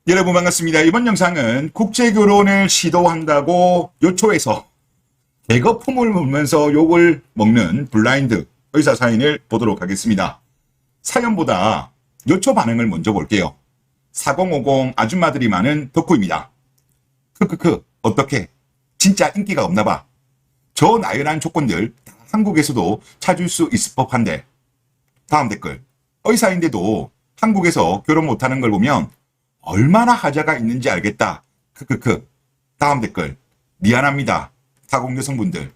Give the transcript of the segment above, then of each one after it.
여러분 반갑습니다. 이번 영상은 국제결혼을 시도한다고 요초에서 개거품을 물면서 욕을 먹는 블라인드 의사 사연을 보도록 하겠습니다. 사연보다 요초 반응을 먼저 볼게요. 4050 아줌마들이 많은 덕후입니다. 크크크 어떻게 진짜 인기가 없나봐. 저 나열한 조건들 다 한국에서도 찾을 수 있을 법한데. 다음 댓글. 의사인데도 한국에서 결혼 못하는 걸 보면 얼마나 하자가 있는지 알겠다. 크크크. 다음 댓글. 미안합니다. 타국 여성분들.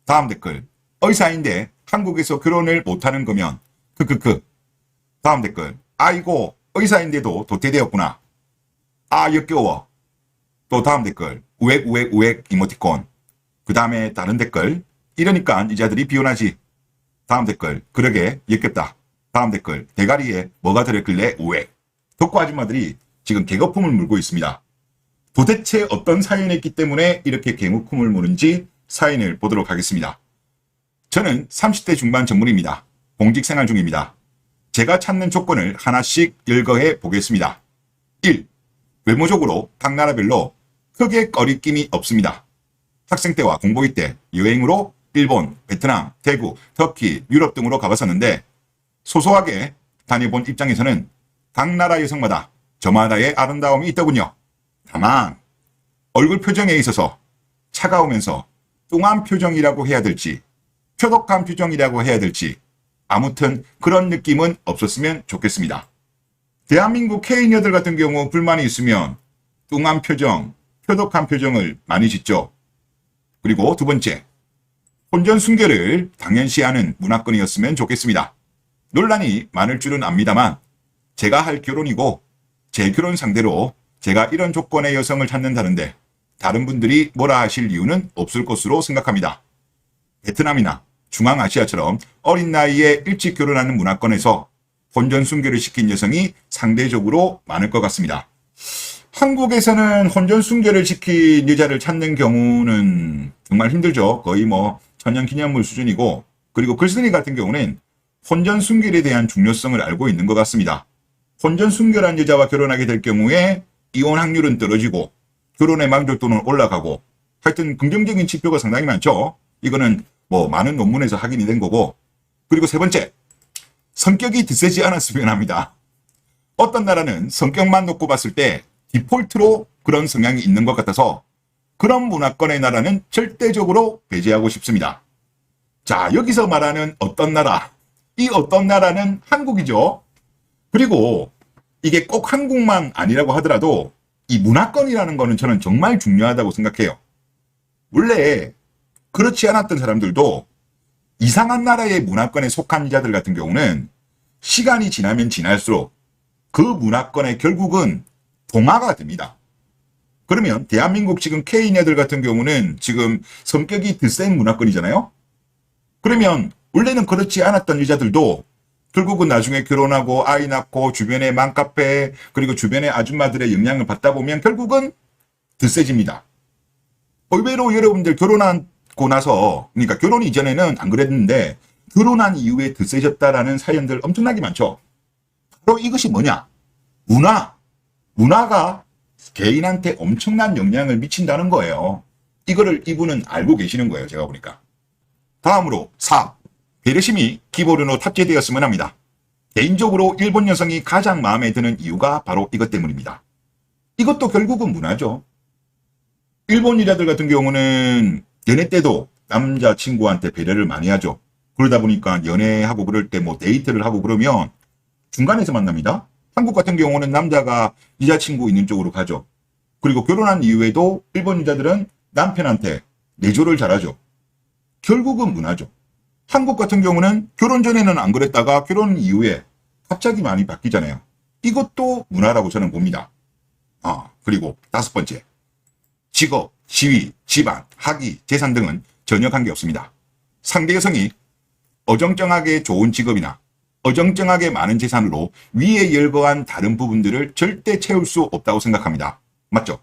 다음 댓글. 의사인데 한국에서 결혼을 못하는 거면 크크크. 다음 댓글. 아이고 의사인데도 도태되었구나. 아 역겨워. 또 다음 댓글. 우액 이모티콘. 그 다음에 다른 댓글. 이러니까 이자들이 비혼하지. 다음 댓글. 그러게 역겹다. 다음 댓글. 대가리에 뭐가 들었길래 우액. 덕후 아줌마들이 지금 개거품을 물고 있습니다. 도대체 어떤 사연이 있기 때문에 이렇게 개거품을 무는지 사연을 보도록 하겠습니다. 저는 30대 중반 전문입니다. 공직생활 중입니다. 제가 찾는 조건을 하나씩 열거해 보겠습니다. 1. 외모적으로 각 나라별로 크게 거리낌이 없습니다. 학생 때와 공부일 때 여행으로 일본, 베트남, 태국, 터키, 유럽 등으로 가봤었는데 소소하게 다녀본 입장에서는 각 나라 여성마다 저마다의 아름다움이 있더군요. 다만 얼굴 표정에 있어서 차가우면서 뚱한 표정이라고 해야 될지 표독한 표정이라고 해야 될지 아무튼 그런 느낌은 없었으면 좋겠습니다. 대한민국 K녀들 같은 경우 불만이 있으면 뚱한 표정, 표독한 표정을 많이 짓죠. 그리고 두 번째, 혼전 순결을 당연시하는 문화권이었으면 좋겠습니다. 논란이 많을 줄은 압니다만 제가 할 결혼이고 제 결혼 상대로 제가 이런 조건의 여성을 찾는다는데 다른 분들이 뭐라 하실 이유는 없을 것으로 생각합니다. 베트남이나 중앙아시아처럼 어린 나이에 일찍 결혼하는 문화권에서 혼전 순결을 시킨 여성이 상대적으로 많을 것 같습니다. 한국에서는 혼전 순결을 시킨 여자를 찾는 경우는 정말 힘들죠. 거의 뭐 천년기념물 수준이고, 그리고 글쓴이 같은 경우는 혼전 순결에 대한 중요성을 알고 있는 것 같습니다. 혼전 순결한 여자와 결혼하게 될 경우에 이혼 확률은 떨어지고 결혼의 만족도는 올라가고, 하여튼 긍정적인 지표가 상당히 많죠. 이거는 뭐 많은 논문에서 확인이 된 거고. 그리고 세 번째, 성격이 드세지 않았으면 합니다. 어떤 나라는 성격만 놓고 봤을 때 디폴트로 그런 성향이 있는 것 같아서 그런 문화권의 나라는 절대적으로 배제하고 싶습니다. 자, 여기서 말하는 어떤 나라, 이 어떤 나라는 한국이죠. 그리고 이게 꼭 한국만 아니라고 하더라도 이 문화권이라는 거는 저는 정말 중요하다고 생각해요. 원래 그렇지 않았던 사람들도 이상한 나라의 문화권에 속한 이자들 같은 경우는 시간이 지나면 지날수록 그 문화권의 결국은 동화가 됩니다. 그러면 대한민국 지금 K녀들 같은 경우는 지금 성격이 드센 문화권이잖아요. 그러면 원래는 그렇지 않았던 여자들도 결국은 나중에 결혼하고 아이 낳고 주변의 맘카페 그리고 주변의 아줌마들의 영향을 받다 보면 결국은 드세집니다. 의외로 여러분들 결혼하고 나서, 그러니까 결혼 이전에는 안 그랬는데 결혼한 이후에 드세졌다라는 사연들 엄청나게 많죠. 바로 이것이 뭐냐? 문화가 개인한테 엄청난 영향을 미친다는 거예요. 이거를 이분은 알고 계시는 거예요. 제가 보니까. 다음으로 4. 배려심이 기본으로 탑재되었으면 합니다. 개인적으로 일본 여성이 가장 마음에 드는 이유가 바로 이것 때문입니다. 이것도 결국은 문화죠. 일본 여자들 같은 경우는 연애 때도 남자친구한테 배려를 많이 하죠. 그러다 보니까 연애하고 그럴 때 뭐 데이트를 하고 그러면 중간에서 만납니다. 한국 같은 경우는 남자가 여자친구 있는 쪽으로 가죠. 그리고 결혼한 이후에도 일본 여자들은 남편한테 내조를 잘하죠. 결국은 문화죠. 한국 같은 경우는 결혼 전에는 안 그랬다가 결혼 이후에 갑자기 많이 바뀌잖아요. 이것도 문화라고 저는 봅니다. 그리고 5번째. 직업, 지위, 집안, 학위, 재산 등은 전혀 관계없습니다. 상대 여성이 어정쩡하게 좋은 직업이나 어정쩡하게 많은 재산으로 위에 열거한 다른 부분들을 절대 채울 수 없다고 생각합니다. 맞죠?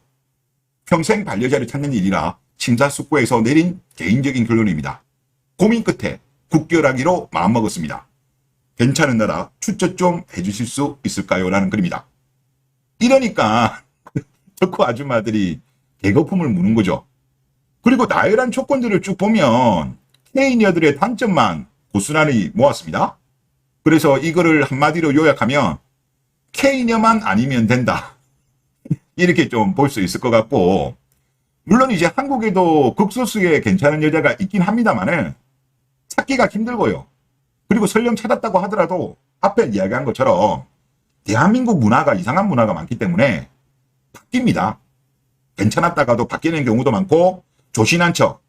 평생 반려자를 찾는 일이라 심사숙고해서 내린 개인적인 결론입니다. 고민 끝에 국결하기로 마음먹었습니다. 괜찮은 나라 추천 좀 해주실 수 있을까요? 라는 글입니다. 이러니까 덕후 아줌마들이 개거품을 무는 거죠. 그리고 나열한 조건들을 쭉 보면 K녀들의 단점만 고스란히 모았습니다. 그래서 이거를 한마디로 요약하면 K녀만 아니면 된다. 이렇게 좀 볼 수 있을 것 같고, 물론 이제 한국에도 극소수의 괜찮은 여자가 있긴 합니다만은 찾기가 힘들고요. 그리고 설령 찾았다고 하더라도 앞에 이야기한 것처럼 대한민국 문화가 이상한 문화가 많기 때문에 바뀝니다. 괜찮았다가도 바뀌는 경우도 많고 조신한 척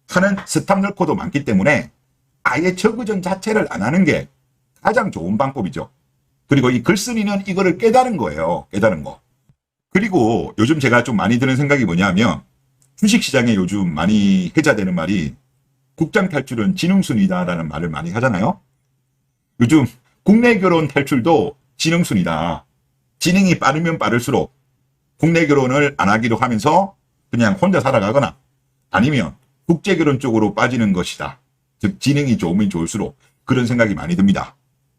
하는 스탑 넣고도 많기 때문에 아예 저그전 자체를 안 하는 게 가장 좋은 방법이죠. 그리고 이 글쓴이는 이거를 깨달은 거예요. 깨달은 거. 그리고 요즘 제가 좀 많이 드는 생각이 뭐냐면 주식시장에 요즘 많이 회자되는 말이 국장 탈출은 지능순이다라는 말을 많이 하잖아요. 요즘 국내 결혼 탈출도 지능순이다. 지능이 빠르면 빠를수록 국내 결혼을 안 하기로 하면서 그냥 혼자 살아가거나 아니면 국제 결혼 쪽으로 빠지는 것이다. 즉 지능이 좋으면 좋을수록 그런 생각이 많이 듭니다.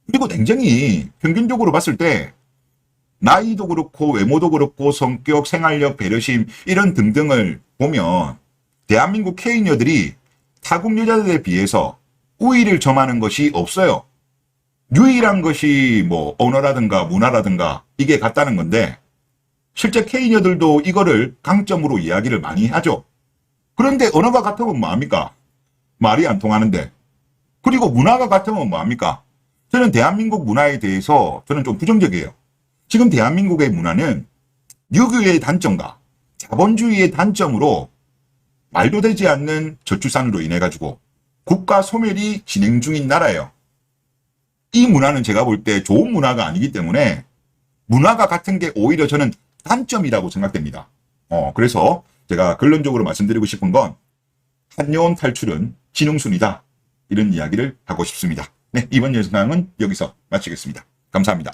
그리고 냉정히 평균적으로 봤을 때 나이도 그렇고 외모도 그렇고 성격, 생활력, 배려심 이런 등등을 보면 대한민국 K녀들이 타국 여자들에 비해서 우위를 점하는 것이 없어요. 유일한 것이 뭐 언어라든가 문화라든가 이게 같다는 건데 실제 K녀들도 이거를 강점으로 이야기를 많이 하죠. 그런데 언어가 같으면 뭐합니까? 말이 안 통하는데. 그리고 문화가 같으면 뭐합니까? 저는 대한민국 문화에 대해서 저는 좀 부정적이에요. 지금 대한민국의 문화는 유교의 단점과 자본주의의 단점으로 말도 되지 않는 저출산으로 인해 가지고 국가 소멸이 진행 중인 나라예요. 이 문화는 제가 볼 때 좋은 문화가 아니기 때문에 문화가 같은 게 오히려 저는 단점이라고 생각됩니다. 그래서 제가 결론적으로 말씀드리고 싶은 건 한여원 탈출은 지능순이다. 이런 이야기를 하고 싶습니다. 네, 이번 영상은 여기서 마치겠습니다. 감사합니다.